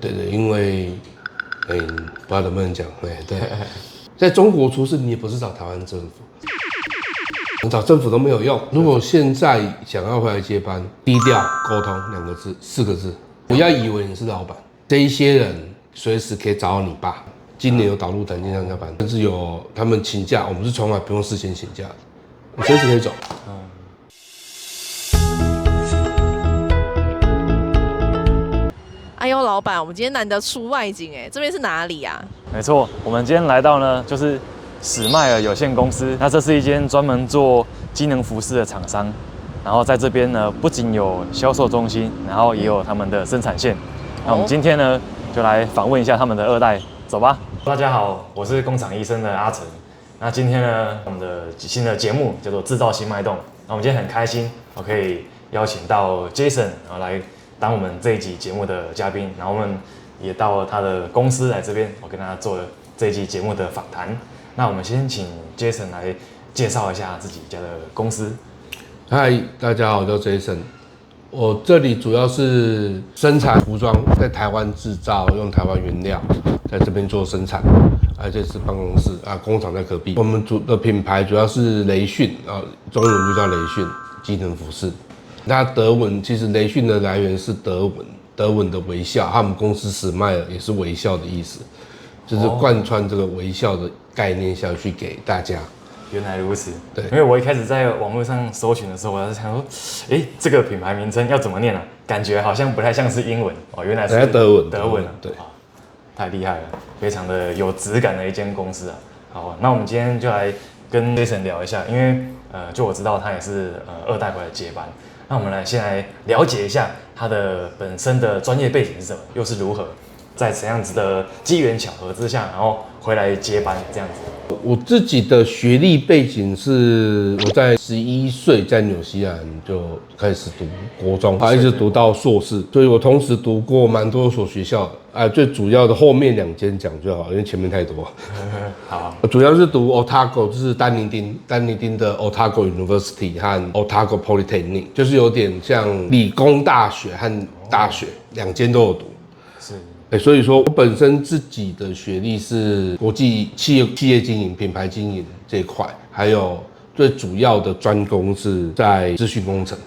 对对，因为不知道能不能讲，对，在中国出事你也不是找台湾政府。找政府都没有用。如果现在想要回来接班，低调沟通2个字、4个字，不要以为你是老板。这一些人随时可以找到你爸。今年有导入弹性上下班，甚至有他们请假，我们是从来不用事先请假的，你随时可以走。哎呦，老板，我们今天难得出外景哎，这边是哪里啊？没错，我们今天来到呢，就是史迈尔有限公司。那这是一间专门做机能服饰的厂商。然后在这边呢，不仅有销售中心，然后也有他们的生产线。那我们今天呢，就来访问一下他们的2代，走吧。大家好，我是工厂医生的阿成。那今天呢，我们的新的节目叫做制造新脉动。那我们今天很开心，我可以邀请到 Jason， 然后来当我们这一集节目的嘉宾。然后我们也到他的公司来这边，我跟他做了这一集节目的访谈。那我们先请 Jason 来介绍一下自己家的公司。嗨，大家好，我叫 Jason。我这里主要是生产服装，在台湾制造，用台湾原料，在这边做生产。这是办公室啊，工厂在隔壁。我们主的品牌主要是雷讯啊，中文就叫雷讯机能服饰。那德文其实雷讯的来源是德文，德文的微笑，他们公司史迈尔也是微笑的意思，就是贯穿这个微笑的概念下去给大家。原来如此，对，因为我一开始在网络上搜寻的时候，我在想说，这个品牌名称要怎么念啊？感觉好像不太像是英文哦，原来是德文，德文啊，对，太厉害了，非常的有质感的一间公司啊。好，那我们今天就来跟 Jason 聊一下，因为就我知道他也是2代回来接班，那我们先来了解一下他的本身的专业背景是什么，又是如何在怎样子的机缘巧合之下，然后回来接班这样子。我自己的学历背景是，我在11岁在纽西兰就开始读国中，一直读到硕士，所以我同时读过蛮多所学校的。最主要的后面2间讲就好，因为前面太多。好，我主要是读 Otago， 就是丹尼丁的 Otago University 和 Otago Polytechnic， 就是有点像理工大学和大学2间都有读。是。所以说我本身自己的学历是国际企业经营、品牌经营这一块，还有最主要的专攻是在资讯工程。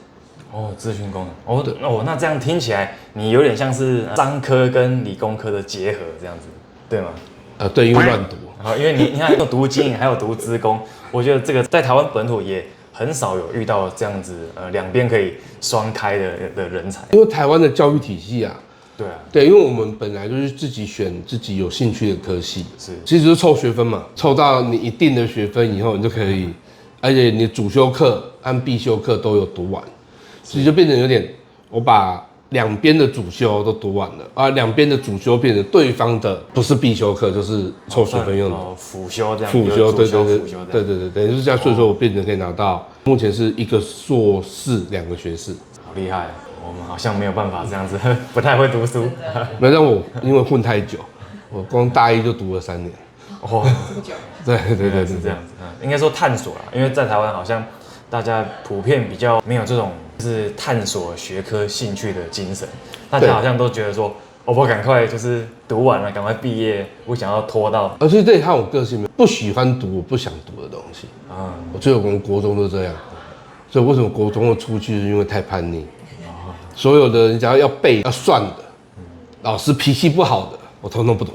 资讯工程。那这样听起来，你有点像是商科跟理工科的结合这样子，对吗？对，因为乱读。因为你看有读经营，还有读资工，我觉得这个在台湾本土也很少有遇到这样子2边可以双开的人才。因为台湾的教育体系啊。对啊，对，因为我们本来就是自己选自己有兴趣的科系，其实就是凑学分嘛，凑到你一定的学分以后，你就可以，而且你主修课和必修课都有读完，所以就变成有点，我把2边的主修都读完了，2边的主修变成对方的不是必修课，就是凑学分用的辅修这样，辅修，对，就是这样，所以说我变成可以拿到，目前是1个硕士2个学士，好厉害。我们好像没有办法这样子，不太会读书。没让我因为混太久，我光大1就读了3年。这么久？对，是这样子。应该说探索啦，因为在台湾好像大家普遍比较没有这种就是探索学科兴趣的精神，大家好像都觉得说，我赶快就是读完了，赶快毕业，不想要拖到。而且这也和我个性不喜欢读我不想读的东西。我最后我们国中都这样，所以为什么国中会出去，是因为太叛逆。所有的人只要背要算的，老师脾气不好的，我通通不读。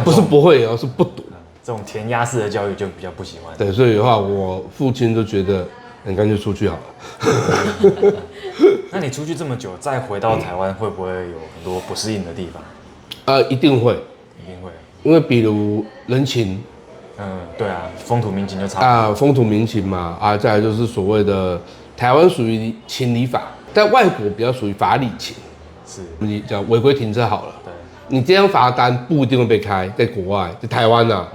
不是不会，而是不读。这种填鸭式的教育就比较不喜欢。对，所以的话，我父亲都觉得你干脆出去好了。那你出去这么久，再回到台湾，会不会有很多不适应的地方？一定会，因为比如人情，对啊，风土民情就差风土民情嘛，再来就是所谓的台湾属于情理法。在外国比较属于法理情，是你讲违规停车好了，对，你这张罚单不一定会被开，在国外，在台湾啊，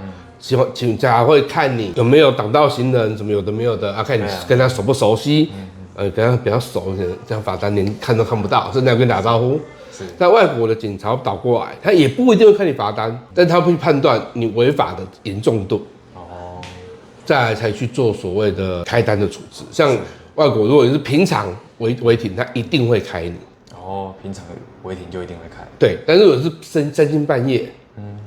警察会看你有没有挡到行人，怎么有的没有的看你跟他熟不熟悉，跟他比较熟，这样罚单连看都看不到，甚至要跟你打招呼。在外国的警察倒过来，他也不一定会看你罚单，但他会判断你违法的严重度，再来才去做所谓的开单的处置，像。外国如果你是平常违停，他一定会开你。哦，平常违停就一定会开。对，但是如果是三更半夜，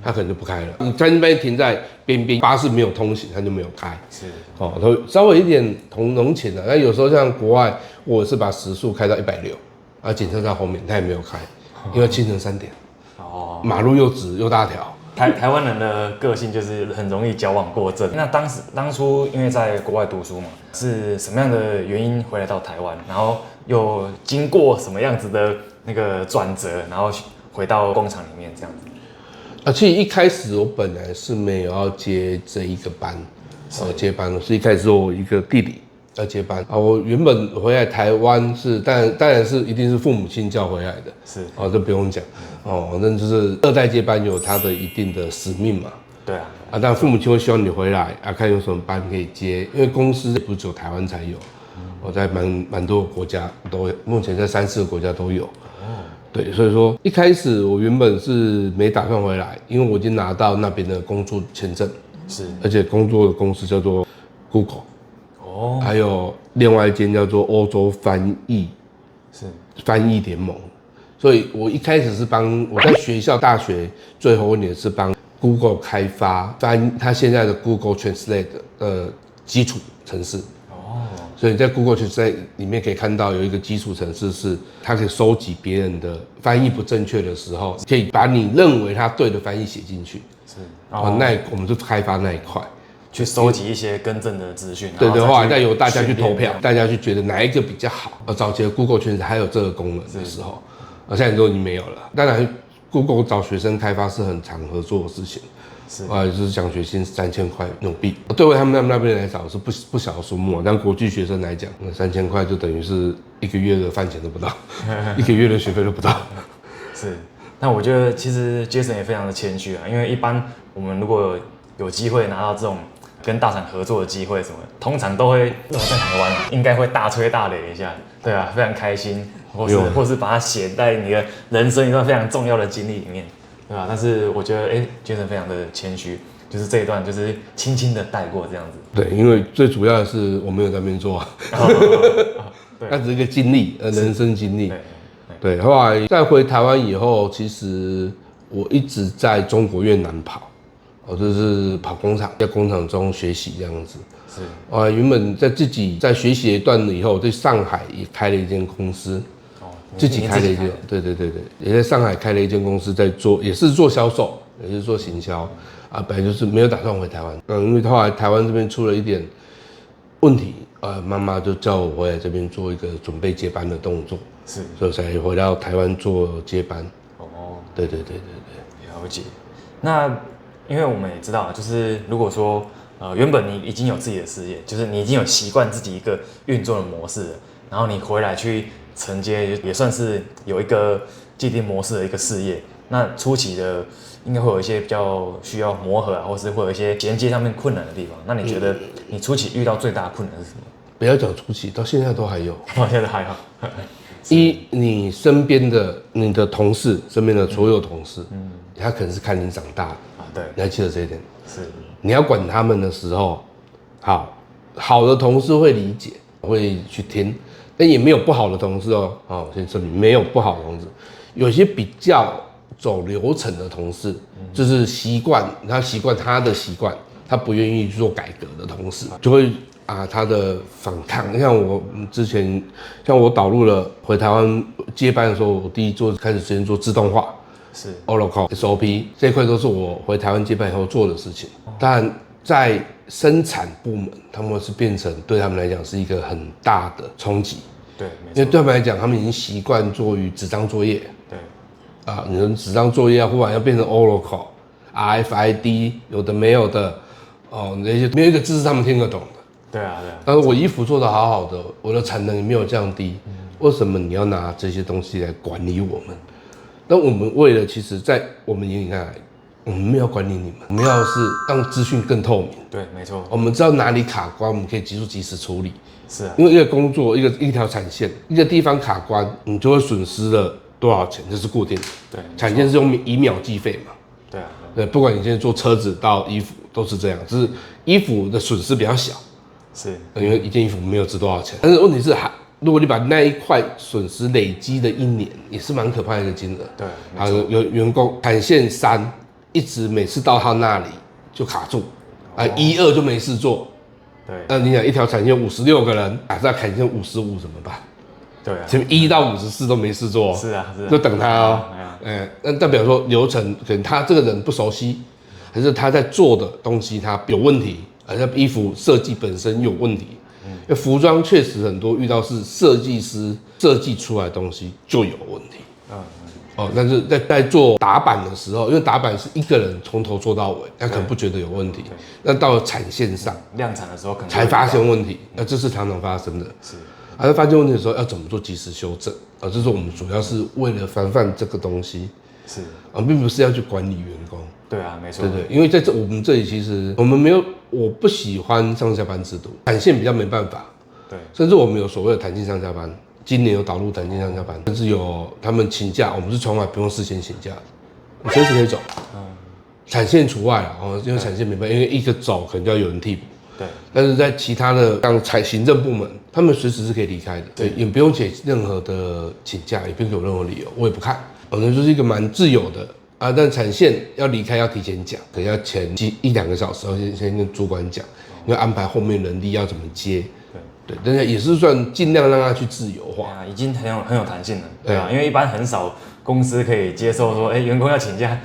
它可能就不开了。你三更半夜停在边边，巴士没有通行，它就没有开。是哦，它会稍微一点浓浅的。那有时候像国外，我是把时速开到160，啊，警车在后面，它也没有开，因为清晨3点，哦，马路又直又大条。台湾人的个性就是很容易矫枉过正。那当初因为在国外读书嘛，是什么样的原因回来到台湾，然后又经过什么样子的那个转折，然后回到工厂里面这样子？其实一开始我本来是没有要接这一个班，接班的是一开始我一个弟弟要接班啊。我原本回来台湾是，当然是一定是父母亲叫回来的，是哦，这不用讲哦，反正就是2代接班有他的一定的使命嘛。对啊，但父母亲会希望你回来啊，看有什么班可以接，因为公司也不是只有台湾才有，我在蛮多个国家都有，目前在3、4个国家都有。对，所以说一开始我原本是没打算回来，因为我已经拿到那边的工作签证，是，而且工作的公司叫做 Google， 哦，还有另外一间叫做欧洲翻译联盟，所以我一开始是我在学校大学最后一年是帮 Google 开发它现在的 Google Translate 的基础程式。所以在 Google Translate 里面可以看到有一个基础程式，是它可以收集别人的翻译不正确的时候，可以把你认为它对的翻译写进去。是，那我们就开发那一块，去收集一些更正的资讯。对的话，再由大家去投票，大家去觉得哪一个比较好。早期的 Google Translate 还有这个功能的时候，现在都已经没有了。当然 ，Google 找学生开发是很常合作的事情。就是奖学金3000块纽币，对为他们那边来讲是不小的数目，但国际学生来讲，3000块就等于是1个月的饭钱都不到，1个月的学费都不到。是，那我觉得其实 Jason 也非常的谦虚啊，因为一般我们如果有机会拿到这种跟大厂合作的机会什么，通常都会在台湾应该会大吹大擂一下，对啊，非常开心，或是把它写在你的人生一段非常重要的经历里面。对吧？但是我觉得，Jason 非常的谦虚，就是这一段就是轻轻的带过这样子。对，因为最主要的是我没有在那边做，那只是一个经历，人生经历。对，后来再回台湾以后，其实我一直在中国越南跑，就是跑工厂，在工厂中学习这样子。是，原本自己在学习一段以后，在上海也开了一间公司。自己开了一间，对，也在上海开了一间公司，在做，也是做销售，也是做行销啊。本来就是没有打算回台湾，因为后来台湾这边出了一点问题，妈妈就叫我回来这边做一个准备接班的动作，是，所以才回到台湾做接班。哦，对，了解。那因为我们也知道，就是如果说原本你已经有自己的事业，就是你已经有习惯自己一个运作的模式了，然后你回来去承接也算是有一个既定模式的一个事业，那初期的应该会有一些比较需要磨合啊，或是会有一些衔接上面困难的地方。那你觉得你初期遇到最大的困难是什么？不要讲初期，到现在都还有。到现在还好。你身边的你的同事，身边的所有同事，他可能是看你长大啊，对，你还记得这一点？是，你要管他们的时候，好的同事会理解，会去听。但也没有不好的同事哦，先声明没有不好的同事，有些比较走流程的同事，就是他习惯他的习惯，他不愿意做改革的同事，就会他的反抗。像我之前，像我导入了回台湾接班的时候，我第一开始先做自动化，是 Oracle SOP 这一块都是我回台湾接班以后做的事情，但在生产部门，他们是变成对他们来讲是一个很大的冲击。对，因为对他们来讲，他们已经习惯做于纸张作业。对，你说纸张作业忽然要变成 Oracle、RFID， 有的没有的，那些没有一个字是他们听得懂的。对啊。但是我衣服做得好好的，我的产能也没有降低，为什么你要拿这些东西来管理我们？那我们为了，其实，在我们眼里看来，我们没有管理你们，我们要是让资讯更透明。对，没错。我们知道哪里卡关，我们可以及时处理。是啊，因为一个工作，一条产线，一个地方卡关，你就会损失了多少钱，这是固定的。对，产线是用以秒计费嘛。对啊，对，不管你现在做车子到衣服都是这样，只是衣服的损失比较小，是因为一件衣服没有值多少钱。但是问题是如果你把那一块损失累积的一年，也是蛮可怕的一个金额。对，还有员工产线3，一直每次到他那里就卡住，1、2就没事做。对，那你想一条产线56个人，假设产线55怎么办？对啊，前面1到54都没事做，是啊，就等他哦。那代表说流程可能他这个人不熟悉，还是他在做的东西他有问题，而且衣服设计本身有问题。因为服装确实很多遇到是设计师设计出来的东西就有问题。但是在做打版的时候，因为打版是一个人从头做到尾，他可能不觉得有问题。那到了产线上量产的时候可能才发现问题，这是常常发生的。是。在发现问题的时候要怎么做及时修正？这是我们主要是为了防范这个东西。是。并不是要去管理员工。对啊，没错。对，因为在我们这里其实我们没有，我不喜欢上下班制度，产线比较没办法。对。甚至我们有所谓的弹性上下班，今年有导入弹性上下班，甚至有他们请假，我们是从来不用事先请假的，你随时可以走。产线除外啦，因为产线没办法，因为一个走可能就要有人替补。对，但是在其他的像行政部门，他们随时是可以离开的，对，也不用写任何的请假，也不用有任何理由，我也不看，那就是一个蛮自由的但产线要离开要提前讲，可能要前1-2个小时，先跟主管讲，因为安排后面人力要怎么接，对，但是也是算尽量让他去自由化，已经很有弹性了，对啊，因为一般很少公司可以接受说，员工要请假，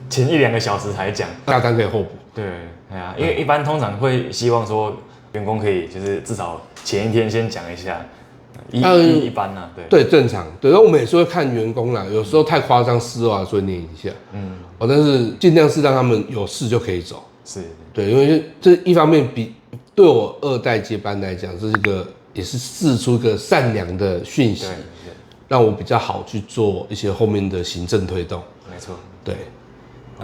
前1-2个小时才讲，大单可以候补，对。因为一般通常会希望说员工可以就是至少前一天先讲一下，一般啊，对正常，对，那我们也是会看员工啦，有时候太夸张失话所以念一下，但是尽量是让他们有事就可以走，是对，因为这一方面对我2代接班来讲，这是一个也是释出一个善良的讯息，让我比较好去做一些后面的行政推动，没错，对，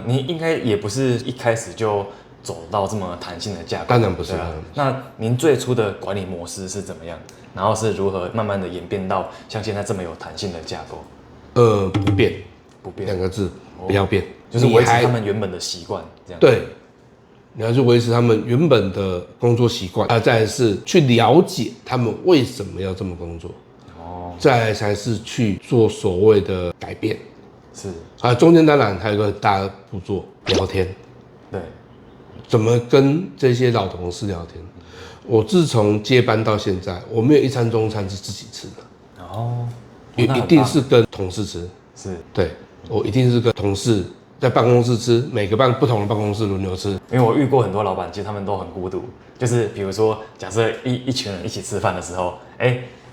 你应该也不是一开始就走到这么弹性的架构，当然不是。那您最初的管理模式是怎么样？然后是如何慢慢的演变到像现在这么有弹性的架构？不变2个字，不要变，就是维持他们原本的习惯，这样。对，你要去维持他们原本的工作习惯，再来是去了解他们为什么要这么工作，再来才是去做所谓的改变。是中间当然还有一个很大的步骤，聊天。对。怎么跟这些老同事聊天？我自从接班到现在，我没有一餐中餐是自己吃的，一定是跟同事吃。是，对，我一定是跟同事在办公室吃，每个不同的办公室轮流吃。因为我遇过很多老板，其实他们都很孤独，就是比如说，假设一群人一起吃饭的时候，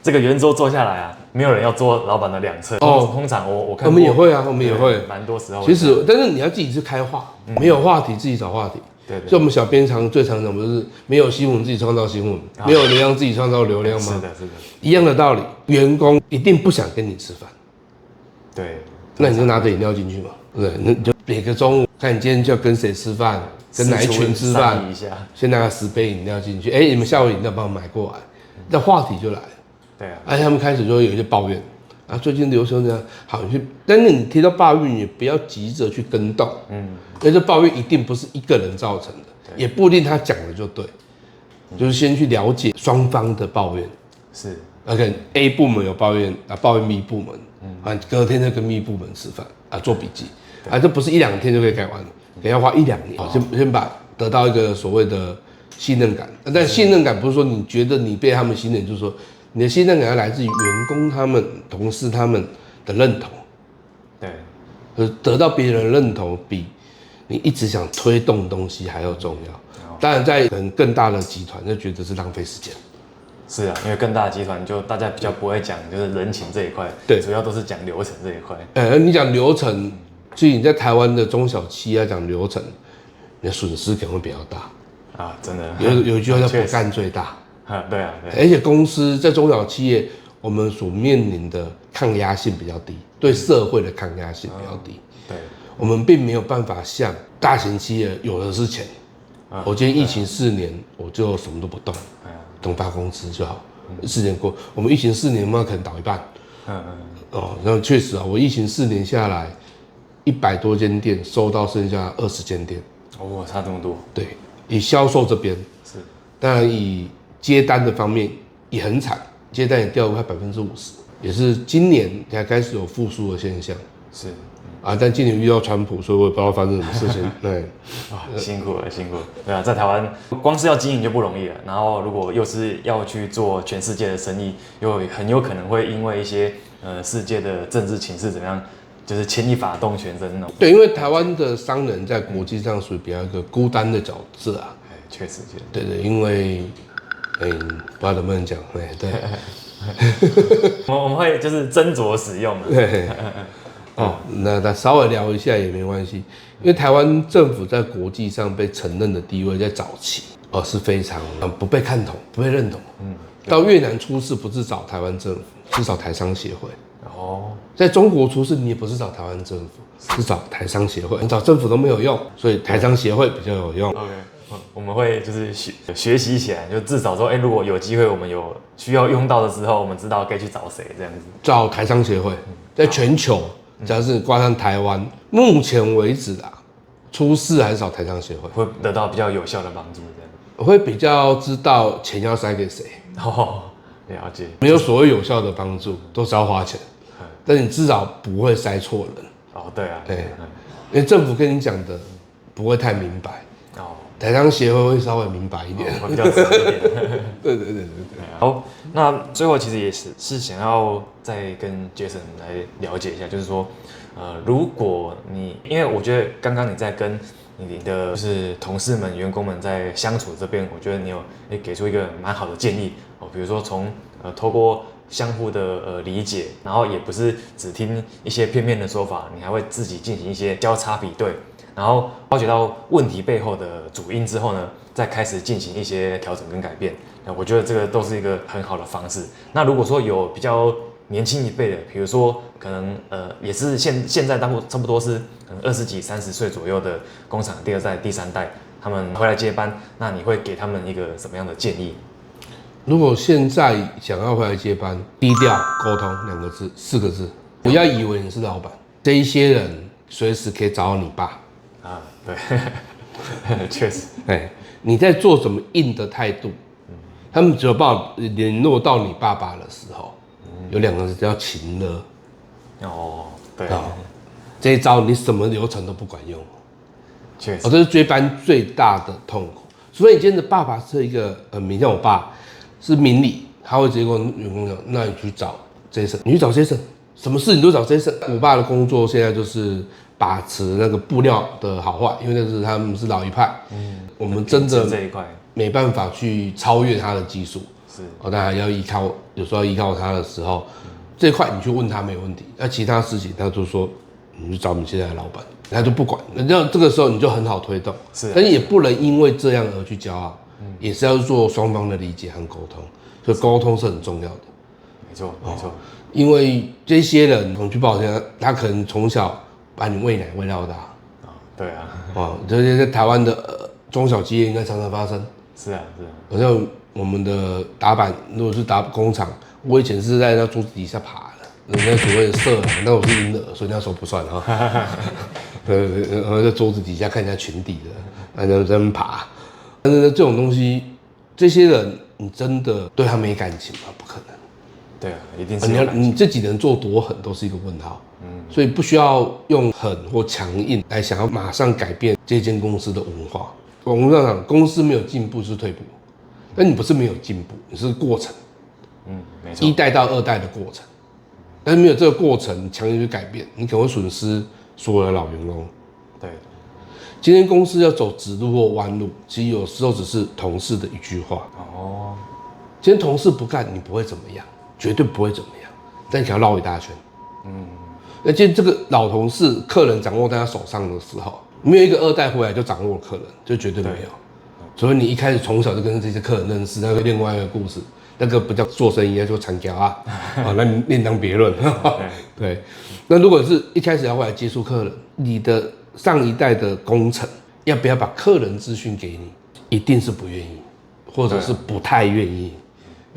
这个圆桌坐下来啊，没有人要坐老板的2侧。通常我看我们也会啊，我们也会，蛮多时候。其实，但是你要自己去开话，没有话题自己找话题。对，所以我们小编最常讲不是没有新闻自己创造新闻，没有流量自己创造流量吗？是的，一样的道理。员工一定不想跟你吃饭，对，那你就拿着饮料进去嘛，对，你就每个中午看你今天就要跟谁吃饭，跟哪一群吃饭，先拿个10杯饮料进去，你们下午饮料帮我买过来，那话题就来了。对啊，他们开始就会有一些抱怨。最近流行这样，好，但是你提到抱怨，也不要急着去跟动，因为这抱怨一定不是一个人造成的，也不一定他讲的就对，就是先去了解双方的抱怨，是，可能 A 部门有抱怨抱怨 B 部门，隔天再跟 B 部门吃饭做笔记，这不是1-2天就可以改完的，可能要花1-2年，先把得到一个所谓的信任感，但信任感不是说你觉得你被他们信任，就是说。你的信任感要来自于员工他们、同事他们的认同，对，得到别人认同比你一直想推动东西还要重要。当然，在可能更大的集团就觉得是浪费时间。是啊，因为更大的集团就大家比较不会讲就是人情这一块，对，主要都是讲流程这一块。你讲流程，所以你在台湾的中小企业要讲流程，你的损失可能会比较大真的。有一句话叫不干最大。对啊，而且公司在中小企业，我们所面临的抗压性比较低，对社会的抗压性比较低。对，我们并没有办法像大型企业有的是钱。我今天疫情4年，我就什么都不动，等发工资就好。4年过，我们疫情4年，可能倒一半。那确实我疫情4年下来，100多间店收到剩下20间店。差这么多。对，以销售这边是，当然以接单的方面也很惨，接单也掉了快50%，也是今年才开始有复苏的现象。是啊，但今年遇到川普，所以我也不知道发生什么事情。对，辛苦了，辛苦了。对啊，在台湾光是要经营就不容易了，然后如果又是要去做全世界的生意，又很有可能会因为一些世界的政治情势怎么样，就是牵一发动全身那种。对，因为台湾的商人在国际上属于比较一个孤单的角色啊。确实。对，因为不知道能不能讲，对。我们会就是斟酌使用的。对。那稍微聊一下也没关系，因为台湾政府在国际上被承认的地位，在早期是非常不被看同、不被认同。到越南出事不是找台湾政府，是找台商协会。在中国出事你也不是找台湾政府，是找台商协会。你找政府都没有用，所以台商协会比较有用。OK， 我们会就是学习起来，就至少说，如果有机会我们有需要用到的时候，我们知道该去找谁这样子。找台商协会，在全球。假如是挂上台湾，目前为止出事还是找台商协会，会得到比较有效的帮助，这样我会比较知道钱要塞给谁。了解。没有所谓有效的帮助，都是要花钱，但你至少不会塞错人。对啊，对，因为政府跟你讲的不会太明白。台商协会会稍微明白一点，会比较直一点。对。好，那最后其实也是想要再跟 Jason 来了解一下，就是说，如果因为我觉得刚刚你在跟你的就是同事们、员工们在相处这边，我觉得你有给出一个蛮好的建议比如说从透过相互的理解，然后也不是只听一些片面的说法，你还会自己进行一些交叉比对。然后了解到问题背后的主因之后呢，再开始进行一些调整跟改变。我觉得这个都是一个很好的方式。那如果说有比较年轻一辈的，比如说可能也是现在差不多是可能20几、30岁左右的工厂第2代、第3代，他们回来接班，那你会给他们一个什么样的建议？如果现在想要回来接班，低调沟通2个字、4个字，不要以为你是老板，这一些人随时可以找到你爸。对，确实。你在做什么硬的态度，他们只有办法联络到你爸爸的时候，有2个字叫情勒。对。这一招你什么流程都不管用。确实。这是追班最大的痛苦。除非你今天的爸爸是一个你像我爸是明理，他会直接跟员工讲，那你去找 Jason， 你去找 Jason， 什么事你都找 Jason。我爸的工作现在就是把持那个布料的好坏，因为那是他们是老一派，我们真的这一块没办法去超越他的技术，当然要依靠，有时候要依靠他的时候，这一块你去问他没有问题，那其他事情他就说你去找你现在的老板，他就不管，那这个时候你就很好推动，但也不能因为这样而去骄傲，也是要做双方的理解和沟通，所以沟通是很重要的。没错。因为这些人，我去报歉，他可能从小把你喂奶喂到大。对啊。这些在台湾的中小企业应该常常发生。是啊。好像我们的打板，如果是打工厂，我以前是在那桌子底下爬的，人家所谓的色狼，那我是婴儿，所以那时候不算哈。然后在桌子底下看人家裙底的，在那边爬。但是这种东西，这些人你真的对他没感情吗？不可能。对啊，一定是。你这几人做多狠都是一个问号。所以不需要用狠或强硬来想要马上改变这间公司的文化。网络上讲，公司没有进步是退步，但你不是没有进步，你是过程。没错。1代到2代的过程，但是没有这个过程，强行去改变，你可能会损失所有的老员工。对。今天公司要走直路或弯路，其实有时候只是同事的一句话。今天同事不干，你不会怎么样，绝对不会怎么样，但你想要绕一大圈。那今天这个老同事，客人掌握在他手上的时候，没有一个2代回来就掌握了客人，就绝对没有。所以你一开始从小就跟这些客人认识，那个另外一个故事，那个不叫做生意，叫做产条啊。那另当别论。对。那如果是一开始要回来接触客人，你的上一代的工程要不要把客人资讯给你？一定是不愿意，或者是不太愿意，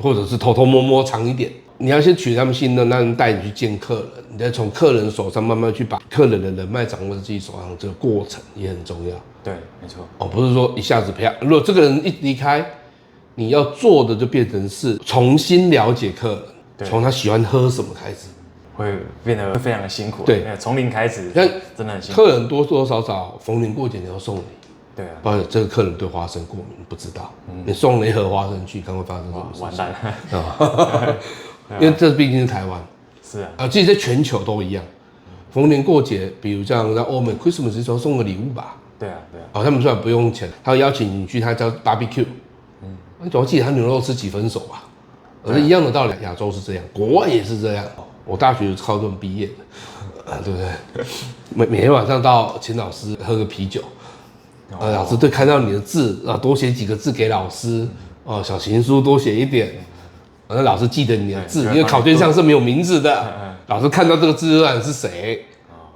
或者是偷偷摸摸藏一点。你要先取他们信任，让人带你去见客人，你再从客人手上慢慢去把客人的人脉掌握在自己手上，这个过程也很重要。对，没错。不是说一下子培养。如果这个人一离开，你要做的就变成是重新了解客人，对从他喜欢喝什么开始，会变得非常的辛苦。对，从零开始，像真的很辛苦。客人多多少少逢年过节你要送礼，对啊，包括这个客人对花生过敏，不知道，你送了一盒花生去，看会发生什么事情？完蛋了。因为这毕竟是台湾，是啊，其实在全球都一样。逢年过节，比如像在欧美 Christmas 的时候送个礼物吧，对啊，对啊，他们虽然不用钱，他会邀请你去，他叫 barbecue，你总要记得他牛肉吃几分熟吧？而一样的道理，亚洲是这样，国外也是这样。我大学靠这种毕业的，对不对？每天晚上到请老师喝个啤酒，老师对看到你的字啊，多写几个字给老师，小情书多写一点，那老师记得你的字，因为考卷上是没有名字的，老师看到这个字就知道你是谁。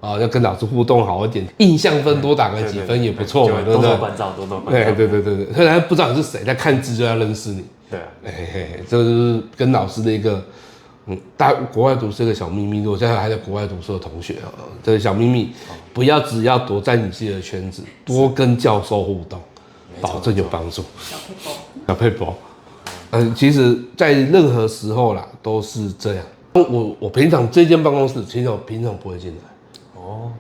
要跟老师互动好一点，印象分多打个几分也不错嘛，对不对？多多关照，多多关照。对，虽然不知道你是谁，他看字就要认识你。对啊，这就是跟老师的一个，国外读书的小秘密。我现在还在国外读书的同学这个小秘密，不要只要躲在你自己的圈子，多跟教授互动，保证有帮助。小佩博，其实在任何时候啦都是这样。我平常这间办公室，其实我平常不会进来。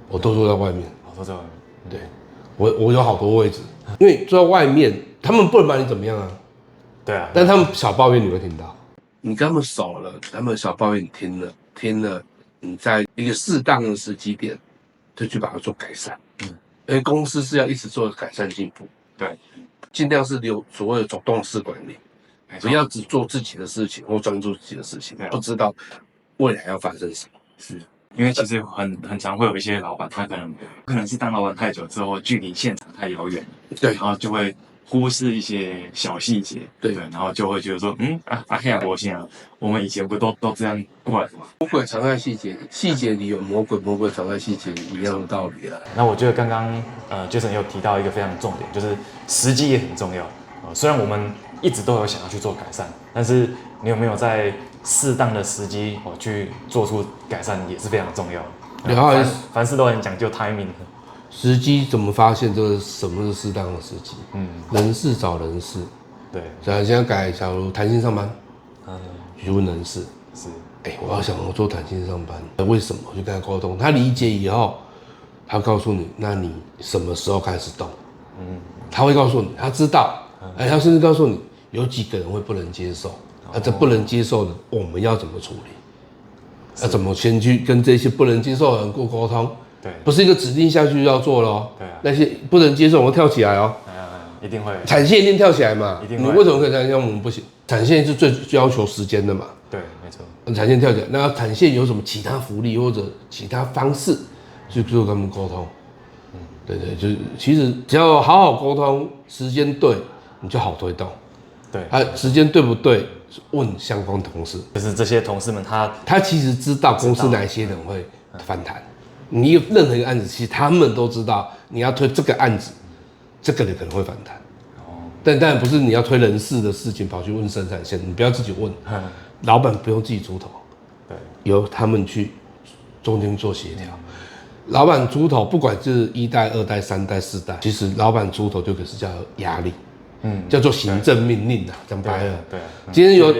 我都坐在外面。都在外面。对，我有好多位置，因为坐在外面，他们不能把你怎么样啊。对啊。但他们小抱怨你会听到，你跟他们熟了，他们小抱怨你听了，你在一个适当的时机点，就去把它做改善。因为公司是要一直做改善进步。对，尽量是留所谓的主动式管理，不要只做自己的事情或专注自己的事情，不知道未来要发生什么。是。因为其实很常会有一些老板，他可能是当老板太久之后，距离现场太遥远，对，然后就会忽视一些小细节，对，然后就会觉得说，黑亚国现啊，我们以前不都这样过来的吗？魔鬼藏在细节里，细节里有魔鬼，魔鬼藏在细节里，一样的道理啊。那我觉得刚刚Jason 有提到一个非常重点，就是时机也很重要。虽然我们一直都有想要去做改善，但是你有没有在适当的时机去做出改善也是非常重要的。凡事都很讲究 timing。时机怎么发现这个什么是适当的时机？人事找人事。对，现在改，假如弹性上班，去问人事，是，我想做弹性上班，为什么？我就跟他沟通，他理解以后，他告诉你，那你什么时候开始动？他会告诉你，他知道，他甚至告诉你，有几个人会不能接受。这不能接受的，我们要怎么处理？要怎么先去跟这些不能接受的人沟通？对，不是一个指令下去要做咯。对啊，那些不能接受，我们跳起来哦。一定会。产线一定跳起来嘛？一定会。你为什么可以产线，我们不行？产线是最要求时间的嘛？对，没错。产线跳起来，那产线有什么其他福利或者其他方式去做跟他们沟通？对，就是其实只要好好沟通，时间对，你就好推动。对，时间对不对？问相关同事，就是这些同事们，他其实知道公司哪些人会反弹。你有任何一个案子，其实他们都知道，你要推这个案子，这个人可能会反弹。但当然不是你要推人事的事情跑去问生产线，你不要自己问，老板不用自己出头，对，由他们去中间做协调。老板出头，不管是1代、2代、3代、4代，其实老板出头就可是叫压力。叫做行政命令啊，讲白了。对，今天有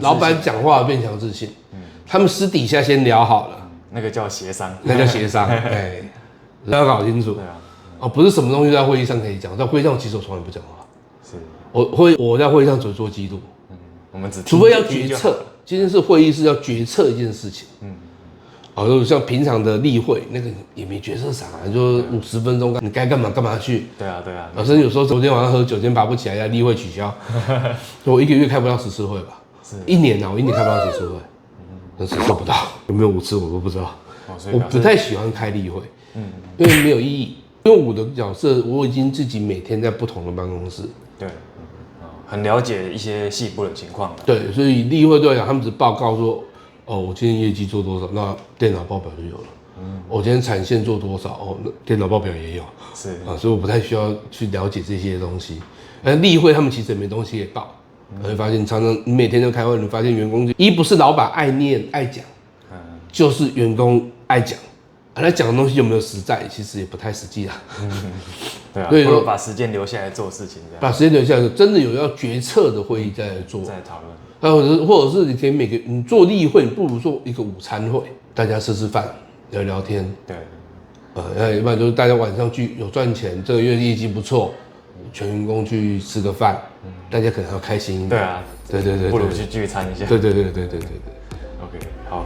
老板讲话变强制性，他们私底下先聊好了，那个叫协商，要搞清楚。对啊，不是什么东西在会议上可以讲，在会议上其实我从来不讲话。是，我在会议上只做记录。我们除非要决策，今天是会议是要决策一件事情。像平常的例会，那个也没决策啥，就50分钟，你该干嘛干嘛去。对啊。老师有时候昨天晚上喝酒，今天拔不起来，要例会取消。我1个月开不到10次会吧？是，1年啊，我1年开不到10次会，但是做不到。有没有5次我都不知道。我不太喜欢开例会，因为没有意义。因为我的角色，我已经自己每天在不同的办公室。对。很了解一些细部的情况。对，所以例会对我来讲，他们只报告说。我今天业绩做多少？那电脑报表就有了。我今天产线做多少？那电脑报表也有。是所以我不太需要去了解这些东西。例会他们其实也没东西给报。你会发现，常常你每天都开会，你发现员工不是老板爱念爱讲，就是员工爱讲，他讲的东西有没有实在，其实也不太实际啊。对啊，所以说不如把时间留下来做事情，这样把时间留下来，真的有要决策的会议再来做，再讨论。或者是你可以你做例会，你不如做一个午餐会，大家吃吃饭，聊聊天。对，那一般就是大家晚上有赚钱，这个月业绩不错，全员工去吃个饭，大家可能要开心一点。对啊，对，不如去聚餐一下。对。 OK， 好。